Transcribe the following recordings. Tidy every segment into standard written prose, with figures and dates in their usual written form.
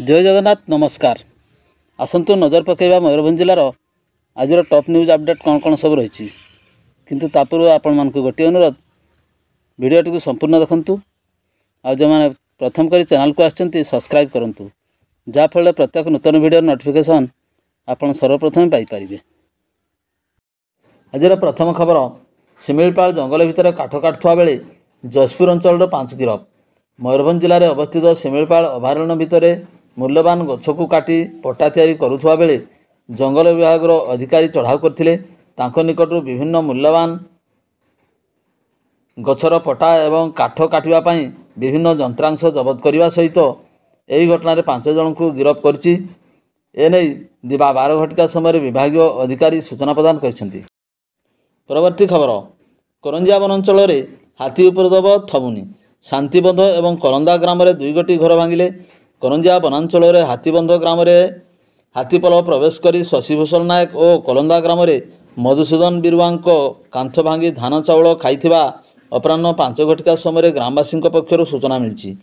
जय जगन्नाथ नमस्कार। आसतु नजर पकेबा मयूरभंज जिलार आज टॉप न्यूज अपडेट कौन कौन सब रही किंतु तापूर्व आपण मानक गोटे अनुरोध वीडियोटी को संपूर्ण देखंतु आ जो मैंने प्रथम करी चैनल को आछंती सब्सक्राइब करंतु जाफल प्रत्येक नूतन वीडियो नोटिफिकेशन आपण सर्वप्रथम पाई परिबे। आज प्रथम खबर शिमिलपाल जंगल भितर काठ काटुवा बेले जशपुर अंचल 5 गिरफ। मयूरभंज जिले में अवस्थित शिमिलपाल अभयारण्य भितर मूल्यवान गछ को काटी पट्टा तैयारी करुवा बेले जंगल विभाग अधिकारी चढ़ाऊ करथिले। तांको निकटरू विभिन्न मूल्यवान गछर पट्टा एवं काठ काटिबा पई विभिन्न यंत्रांश जबत करने सहित यही घटना 5 जन को गिरफ्त करछि। एने दिबा 12 घटिका समय विभागीय अधिकारी सूचना प्रदान करछन्ति। परवर्ती खबर करंजिया वन अंचल में हाथी उपद्रव थमुनी। शांतिबंध एवं कलंदा ग्राम में 2 गोटी घर भांगिले। करंजिया वनांचल में हाथीबंध ग्राम में हाथीपल प्रवेश कर शशिभूषण नायक और कलंदा ग्राम में मधुसूदन बिरुआ कांथ भांगी धान चाउल खाइथिबा अपराह्न 5 घटिका समय ग्रामवासी पक्षर सूचना मिली।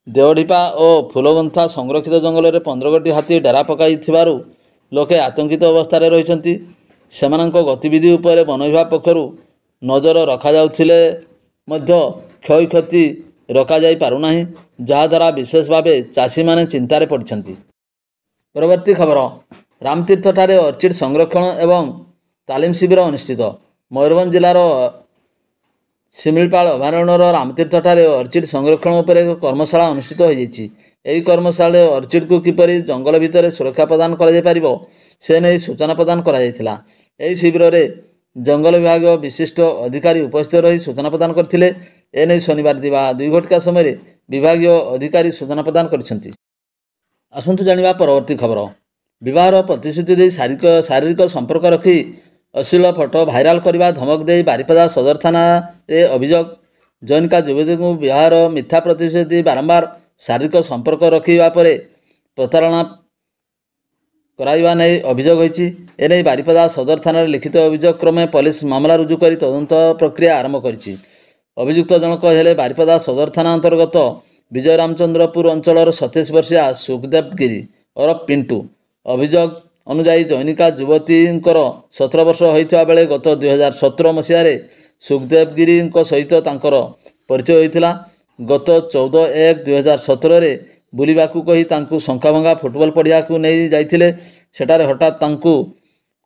देवढिपा और फूलगंथा संरक्षित जंगल में 15 गोटी हाथी डेरा पकाई लोके आतंकित अवस्था रही। सेमानंको गतिविधि उपर वन विभाग पक्षर नजर रखा जाउथिले मध्य क्षय क्षति रखा जाई पारुना जहाद्वारा विशेष भाव चाषी माने चिंतार पड़छन्ति। परवर्ती खबर रामतीर्थ ठारे अर्चिड संरक्षण एवं तालीम शिविर अनुष्ठित। मयूरभंज जिलार शिमिलपाल अभयारण्यर रामतीर्थ ठारे अर्चिड संरक्षण उपर एक कर्मशाला अनुष्ठित हो जाइछि। एही कर्मशाला अर्चिड को किपरि जंगल भितर सुरक्षा प्रदान करा जाय पारिबो से नहीं सूचना प्रदान करा जायथिला। एही शिविर रे जंगल विभाग विशिष्ट अधिकारी उपस्थित रही सूचना प्रदान करथिले। एने शनिवार दिवा 2 घटिका समय विभागीय अधिकारी सूचना प्रदान करछन्ति। आसंतु जानिबा परवर्ती खबर विवाहर प्रतिश्रुति दे शारीरिक संपर्क रखी अश्लील फोटो भाइराल करने धमक दे बारिपदा सदर थाना रे अभियोग। जैनिका युवती को विवाहर मिथ्या प्रतिश्रुति बारंबार शारीरिक संपर्क रखा पर प्रतारणा कराइबा नहीं अभियोग होइछि। एने बारिपदा सदर थाना लिखित अभियोग क्रमे पुलिस मामला रुजु कर तदंत प्रक्रिया आरंभ करिछि। अभियुक्त जनक हेले बारिपदा सदर थाना अंतर्गत विजय रामचंद्रपुर अंचल 27 वर्षीय सुखदेव गिरी और पिंटू। अभियोग अनुजाई जैनिका युवती 17 वर्ष होइथिबा बेले गत 2017 मसीह सुखदेव गिरी सहित तांकर परिचय होइथिला। गत 14/1/2017 रे बुलिबाकू कही तांकू शंखाभंगा फुटबॉल पड़िया को नहीं जाइथिले। सेटारे हठात तांकू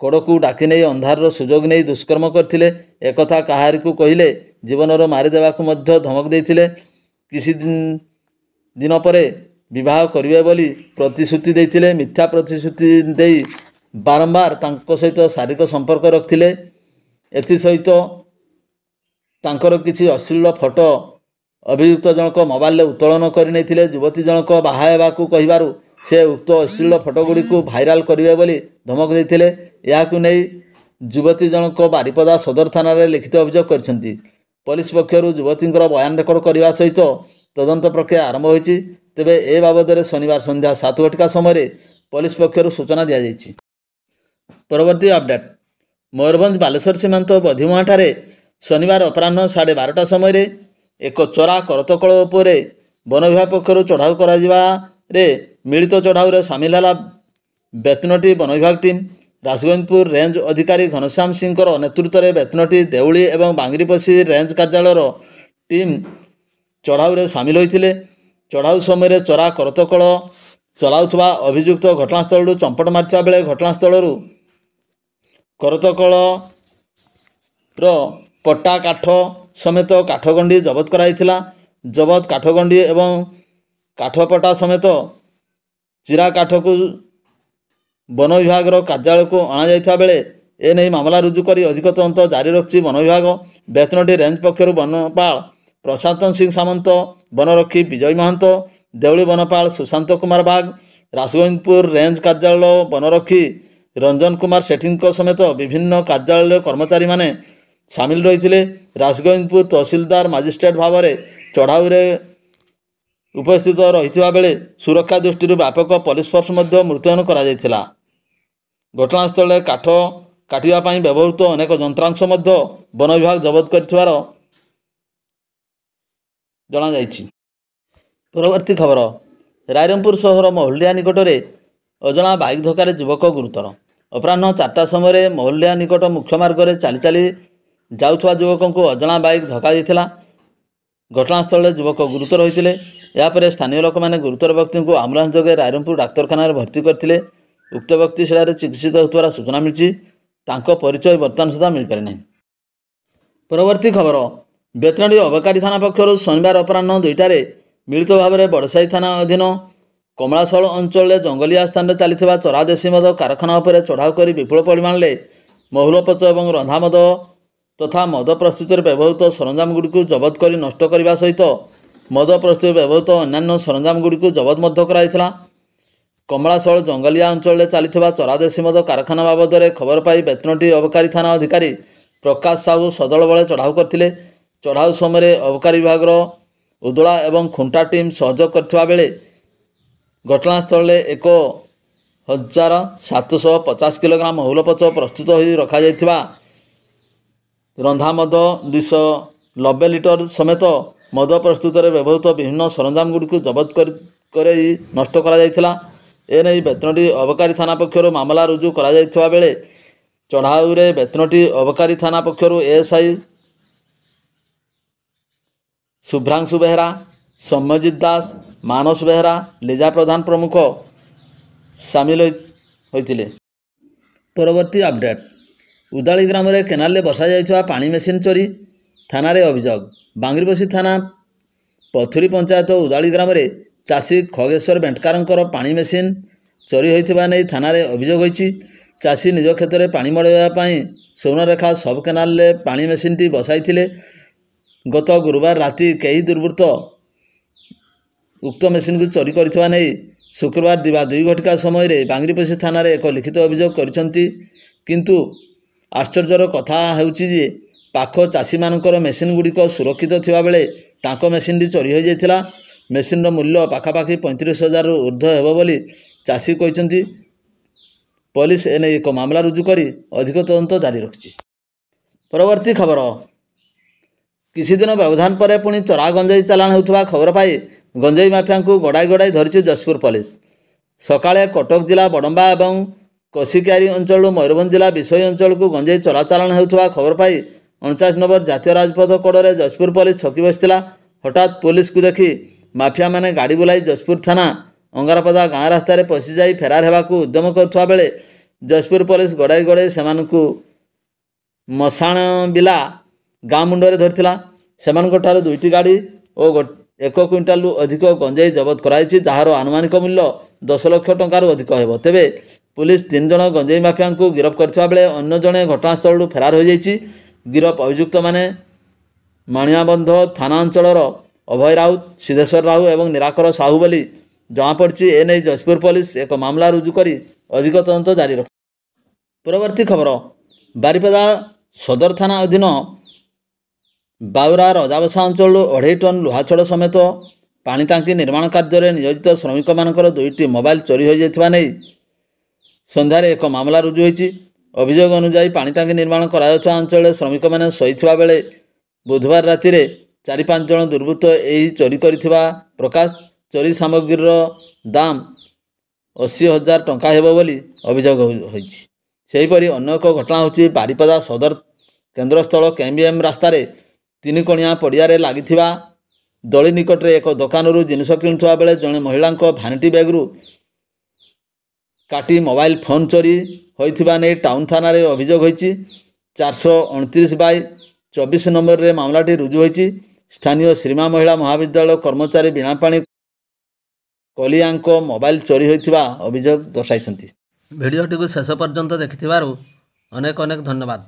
कड़कू डाकी नहीं अंधार सुजोग नहीं दुष्कर्म करथिले। एकथा काहारी को कहिले जीवनर मारिदेवाकू मध्य धमक देइथिले। किसी दिन पर विवाह करिवे बोली प्रतिश्रुति देइथिले। मिथ्या प्रतिश्रुति देई बारंबार तांको सहित शारीरिक संपर्क रखथिले। एथि सहित तांकर किछि अश्लील फोटो अभियुक्त जनक मोबाइल उत्तोलन कर युवती जनक बाहा हेबाकू कहिबारु से उक्त अश्लील फोटो गुड़ी को भाइराल करिवे बोली धमक देइथिले। याकू नै युवती जनक बारिपदा सदर थाना रे लिखित अभियोग करछन्ति। पुलिस पक्षर युवती बयान रेकर्ड करने सहित तदंत प्रक्रिया आरंभ होइछि। तेबे ए बाबद शनिवार संध्या 7 घटिका समय पुलिस पक्षर सूचना दिया जाइछि। परवर्ती अपडेट मयूरभंज बालेश्वर सीमांत बधिमुहाठारे शनिवार अपराह्न 12:30 समय एक चोरा करतकल उपर वन विभाग पक्षर चढ़ाऊ कर मिलित चढ़ाऊ सामिल है बेतनटी वन विभाग टीम। राजगंजपुर रेंज अधिकारी घनश्याम सिंह नेतृत्व में बेतनटी देउली और बांगरीपसी रेंज कार्यालय टीम चढ़ाऊ सामिल होते। चढ़ाऊ समय चोरा करतकल चलाउथबा अभियुक्त घटनास्थल चंपट मारिथिबा बेले घटनास्थल करतकल पट्टा काठ समेत काठगंडी जबत कराइथिला। जबत काठगंडी एवं काठपट्टा समेत चिरा काठ को वन विभाग कार्यालय को अणा जाइथिबा बेले एने मामला रुजु करी अधिक तदंत जारी रखिछि वन विभाग। बेतनटी रेंज पक्षर वनपाल प्रशांत सिंह सामंत, वनरक्षी विजय महंत, देउली वनपाल सुशांत कुमार बाग, राजगंजपुर रेंज कार्यालय वनरक्षी रंजन कुमार सेठी समेत विभिन्न कार्यालय कर्मचारी माने सामिल रही। राजगंजपुर तहसीलदार मजिस्ट्रेट भाव में चढ़ाऊ उपस्थित रही बेले सुरक्षा दृष्टि व्यापक पुलिस फोर्स मुतयन करा। घटनास्थल काठ काटिबा व्यवहृत अनेक यंत्रांश वन विभाग जबत कर जणाଯାଇଛି। परवर्ती खबर ରାଇରଙ୍ଗପୁର ସହର ମହୁଲିଆ ନିକଟରେ ଅଜଣା ବାଇକ୍ ଧକ୍କାରେ ଯୁବକ ଗୁରୁତର। ଅପରାହ୍ନ 4ଟା ସମୟରେ ମହୁଲିଆ ନିକଟ ମୁଖ୍ୟ ମାର୍ଗରେ ଚାଲି ଚାଲି ଯାଉଥିବା ଯୁବକଙ୍କୁ ଅଜଣା ବାଇକ୍ ଧକ୍କା ଦେଇଥିଲା। ଘଟଣାସ୍ଥଳରେ ଯୁବକ ଗୁରୁତର ହୋଇଥିଲେ। ଏହାପରେ ସ୍ଥାନୀୟ ଲୋକମାନେ ଗୁରୁତର ବ୍ୟକ୍ତିଙ୍କୁ ଆମ୍ବୁଲାନ୍ସ ଯୋଗେ ରାଇରଙ୍ଗପୁର ଡାକ୍ତରଖାନାରେ ଭର୍ତ୍ତି କରିଥିଲେ। ଉକ୍ତ ବ୍ୟକ୍ତି ସେଠାରେ ଚିକିତ୍ସିତ ହେଉଥିବାର ସୂଚନା ମିଳିଛି। ତାଙ୍କ ପରିଚୟ ବର୍ତ୍ତମାନ ସୁଦ୍ଧା ମିଳିପାରିନାହିଁ। ପରବର୍ତ୍ତୀ ଖବର, ବେତନଟୀ ଅବକାରୀ ଥାନା ପକ୍ଷରୁ ଶନିବାର ଅପରାହ୍ନ 2ଟାରେ ମିଳିତ ଭାବରେ ବଡ଼ସାହି ଥାନା ଅଧୀନ କମଳାଶଳ ଅଞ୍ଚଳରେ ଜଙ୍ଗଲିଆ ସ୍ଥାନରେ ଚାଲିଥିବା ଚରା ଦେଶୀ ମଦ କାରଖାନା ଉପରେ ଚଢ଼ାଉ କରି ବିପୁଳ ପରିମାଣରେ ମହୁଲପୋଚ ଏବଂ ରନ୍ଧା ମଦ ତଥା ମଦ ପ୍ରସ୍ତୁତିରେ ବ୍ୟବହୃତ ସରଞ୍ଜାମଗୁଡ଼ିକୁ ଜବତ କରି ନଷ୍ଟ କରିବା ସହିତ ମଦ ପ୍ରସ୍ତୁତିରେ ବ୍ୟବହୃତ ଅନ୍ୟାନ୍ୟ ସରଞ୍ଜାମଗୁଡ଼ିକୁ ଜବତ ମଧ୍ୟ କରାଯାଇଥିଲା। କମଳାଶଳ ଜଙ୍ଗଲିଆ ଅଞ୍ଚଳରେ ଚାଲିଥିବା ଚରା ଦେଶୀ ମଦ କାରଖାନା ବାବଦରେ ଖବର ପାଇ ବେତନଟୀ ଅବକାରୀ ଥାନା ଅଧିକାରୀ ପ୍ରକାଶ ସାହୁ ସଦଳ ବଳେ ଚଢ଼ାଉ କରିଥିଲେ। ଚଢ଼ାଉ ସମୟରେ ଅବକାରୀ ବିଭାଗର ଉଦଳା ଏବଂ ଖୁଣ୍ଟା ଟିମ୍ ସହଯୋଗ କରିଥିବା ବେଳେ ଘଟଣାସ୍ଥଳରେ 1750 କିଲୋଗ୍ରାମ ମହୁଲପୋଚ ପ୍ରସ୍ତୁତ ହୋଇ ରଖାଯାଇଥିବା ରନ୍ଧା ମଦ 290 ଲିଟର ସମେତ ମଦ ପ୍ରସ୍ତୁତରେ ବ୍ୟବହୃତ ବିଭିନ୍ନ ସରଞ୍ଜାମଗୁଡ଼ିକୁ ଜବତ କରି ନଷ୍ଟ କରାଯାଇଥିଲା। ଏନେଇ ବେତନଟୀ ଅବକାରୀ ଥାନା ପକ୍ଷରୁ ମାମଲା ରୁଜୁ କରାଯାଇଥିବା ବେଳେ ଚଢ଼ାଉରେ ବେତନଟୀ ଅବକାରୀ ଥାନା ପକ୍ଷରୁ ଏଏସ୍ଆଇ ଶୁଭ୍ରାଂଶୁ ବେହେରା, ସୌମ୍ୟଜିତ ଦାସ, ମାନସ ବେହେରା, ଲିଜା ପ୍ରଧାନ ପ୍ରମୁଖ ସାମିଲ ହୋଇଥିଲେ। ପରବର୍ତ୍ତୀ ଅପଡେଟ୍, ଉଦାଳି ଗ୍ରାମରେ କେନାଲରେ ବସାଯାଇଥିବା ପାଣି ମେସିନ୍ ଚୋରି, ଥାନାରେ ଅଭିଯୋଗ। ବାଙ୍ଗିରିପୋଷି ଥାନା ପଥୁରୀ ପଞ୍ଚାୟତ ଉଦାଳି ଗ୍ରାମରେ ଚାଷୀ ଖଗେଶ୍ୱର ବେଣ୍ଟକାରଙ୍କର ପାଣି ମେସିନ୍ ଚୋରି ହୋଇଥିବା ନେଇ ଥାନାରେ ଅଭିଯୋଗ ହୋଇଛି। ଚାଷୀ ନିଜ କ୍ଷେତରେ ପାଣି ମଡ଼ାଇବା ପାଇଁ ସ୍ୱର୍ଣ୍ଣରେଖା ସବ୍ କେନାଲରେ ପାଣି ମେସିନ୍ଟି ବସାଇଥିଲେ। ଗତ ଗୁରୁବାର ରାତି କେହି ଦୁର୍ବୃତ୍ତ ଉକ୍ତ ମେସିନ୍କୁ ଚୋରି କରିଥିବା ନେଇ ଶୁକ୍ରବାର ଦିବା 2 ଘଟିକା ସମୟରେ ବାଙ୍ଗିରିପୋଷି ଥାନାରେ ଏକ ଲିଖିତ ଅଭିଯୋଗ କରିଛନ୍ତି। କିନ୍ତୁ ଆଶ୍ଚର୍ଯ୍ୟର କଥା ହେଉଛି ଯେ ପାଖ ଚାଷୀମାନଙ୍କର ମେସିନ୍ଗୁଡ଼ିକ ସୁରକ୍ଷିତ ଥିବାବେଳେ ତାଙ୍କ ମେସିନ୍ଟି ଚୋରି ହୋଇଯାଇଥିଲା। ମେସିନ୍ର ମୂଲ୍ୟ ପାଖାପାଖି 35,000ରୁ ଉର୍ଦ୍ଧ୍ୱ ହେବ ବୋଲି ଚାଷୀ କହିଛନ୍ତି। ପୋଲିସ ଏନେଇ ଏକ ମାମଲା ରୁଜୁ କରି ଅଧିକ ତଦନ୍ତ ଜାରି ରଖିଛି। ପରବର୍ତ୍ତୀ ଖବର, କିଛି ଦିନ ବ୍ୟବଧାନ ପରେ ପୁଣି ଚରା ଗଞ୍ଜେଇ ଚାଲାଣ ହେଉଥିବା ଖବର ପାଇ ଗଞ୍ଜେଇ ମାଫିଆଙ୍କୁ ଗଡ଼ାଇ ଗଡ଼ାଇ ଧରିଛି ଯାଜପୁର ପୋଲିସ। ସକାଳେ କଟକ ଜିଲ୍ଲା ବଡ଼ମ୍ବା ଏବଂ କଷିକିଆରୀ ଅଞ୍ଚଳରୁ ମୟୂରଭଞ୍ଜ ଜିଲ୍ଲା ବିଶୋଇ ଅଞ୍ଚଳକୁ ଗଞ୍ଜେଇ ଚୋରାଚାଲାଣ ହେଉଥିବା ଖବର ପାଇ 49 ନମ୍ବର ଜାତୀୟ ରାଜପଥ କଡ଼ରେ ଯାଜପୁର ପୋଲିସ ଛକି ବସିଥିଲା। ହଠାତ୍ ପୋଲିସକୁ ଦେଖି ମାଫିଆମାନେ ଗାଡ଼ି ବୁଲାଇ ଯାଜପୁର ଥାନା ଅଙ୍ଗାରପଦା ଗାଁ ରାସ୍ତାରେ ପଶିଯାଇ ଫେରାର ହେବାକୁ ଉଦ୍ୟମ କରୁଥିବା ବେଳେ ଯାଜପୁର ପୋଲିସ ଗଡ଼ାଇ ଗଡ଼ାଇ ସେମାନଙ୍କୁ ମଶାଣବିଲା ଗାଁ ମୁଣ୍ଡରେ ଧରିଥିଲା। ସେମାନଙ୍କଠାରୁ 2ଟି ଗାଡ଼ି ଓ 1 କୁଇଣ୍ଟାଲରୁ ଅଧିକ ଗଞ୍ଜେଇ ଜବତ କରାଯାଇଛି, ଯାହାର ଆନୁମାନିକ ମୂଲ୍ୟ 10 ଲକ୍ଷ ଟଙ୍କାରୁ ଅଧିକ ହେବ। ତେବେ ପୁଲିସ 3 ଜଣ ଗଞ୍ଜେଇ ମାଫିଆଙ୍କୁ ଗିରଫ କରିଥିବା ବେଳେ ଅନ୍ୟ ଜଣେ ଘଟଣାସ୍ଥଳରୁ ଫେରାର ହୋଇଯାଇଛି। ଗିରଫ ଅଭିଯୁକ୍ତମାନେ ମାଣିଆବନ୍ଧ ଥାନା ଅଞ୍ଚଳର ଅଭୟ ରାଉତ, ସିଦ୍ଧେଶ୍ୱର ରାଉ ଏବଂ ନିରାକର ସାହୁ ବୋଲି ଜଣାପଡ଼ିଛି। ଏନେଇ ଯାଜପୁର ପୋଲିସ ଏକ ମାମଲା ରୁଜୁ କରି ଅଧିକ ତଦନ୍ତ ଜାରି ରଖିଛି। ପରବର୍ତ୍ତୀ ଖବର, ବାରିପଦା ସଦର ଥାନା ଅଧୀନ ବାଉରା ରଜାବସା ଅଞ୍ଚଳରୁ 2.5 ଟନ୍ ଲୁହାଛଡ଼ ସମେତ ପାଣି ଟାଙ୍କି ନିର୍ମାଣ କାର୍ଯ୍ୟରେ ନିୟୋଜିତ ଶ୍ରମିକମାନଙ୍କର 2ଟି ମୋବାଇଲ ଚୋରି ହୋଇଯାଇଥିବା ନେଇ ସନ୍ଧ୍ୟାରେ ଏକ ମାମଲା ରୁଜୁ ହୋଇଛି। ଅଭିଯୋଗ ଅନୁଯାୟୀ ପାଣି ଟାଙ୍କି ନିର୍ମାଣ କରାଯାଉଥିବା ଅଞ୍ଚଳରେ ଶ୍ରମିକମାନେ ଶୋଇଥିବା ବେଳେ ବୁଧବାର ରାତିରେ 4-5 ଜଣ ଦୁର୍ବୃତ୍ତ ଏହି ଚୋରି କରିଥିବା ପ୍ରକାଶ। ଚୋରି ସାମଗ୍ରୀର ଦାମ 80,000 ଟଙ୍କା ହେବ ବୋଲି ଅଭିଯୋଗ ହୋଇଛି। ସେହିପରି ଅନ୍ୟ ଏକ ଘଟଣା ହେଉଛି ବାରିପଦା ସଦର କେନ୍ଦ୍ରସ୍ଥଳ KBM ରାସ୍ତାରେ 3 କୋଣିଆ ପଡ଼ିଆରେ ଲାଗିଥିବା ଦଳି ନିକଟରେ ଏକ ଦୋକାନରୁ ଜିନିଷ କିଣୁଥିବା ବେଳେ ଜଣେ ମହିଳାଙ୍କ ଭ୍ୟାନିଟି ବ୍ୟାଗରୁ କାଟି ମୋବାଇଲ ଫୋନ୍ ଚୋରି ହୋଇଥିବା ନେଇ ଟାଉନ ଥାନାରେ ଅଭିଯୋଗ ହୋଇଛି। 429/24 ନମ୍ବରରେ ମାମଲାଟି ରୁଜୁ ହୋଇଛି। ସ୍ଥାନୀୟ ଶ୍ରୀମା ମହିଳା ମହାବିଦ୍ୟାଳୟ କର୍ମଚାରୀ ବୀଣାପାଣି କଲିଆଙ୍କ ମୋବାଇଲ ଚୋରି ହୋଇଥିବା ଅଭିଯୋଗ ଦର୍ଶାଇଛନ୍ତି। ଭିଡ଼ିଓଟିକୁ ଶେଷ ପର୍ଯ୍ୟନ୍ତ ଦେଖିଥିବାରୁ ଅନେକ ଅନେକ ଧନ୍ୟବାଦ।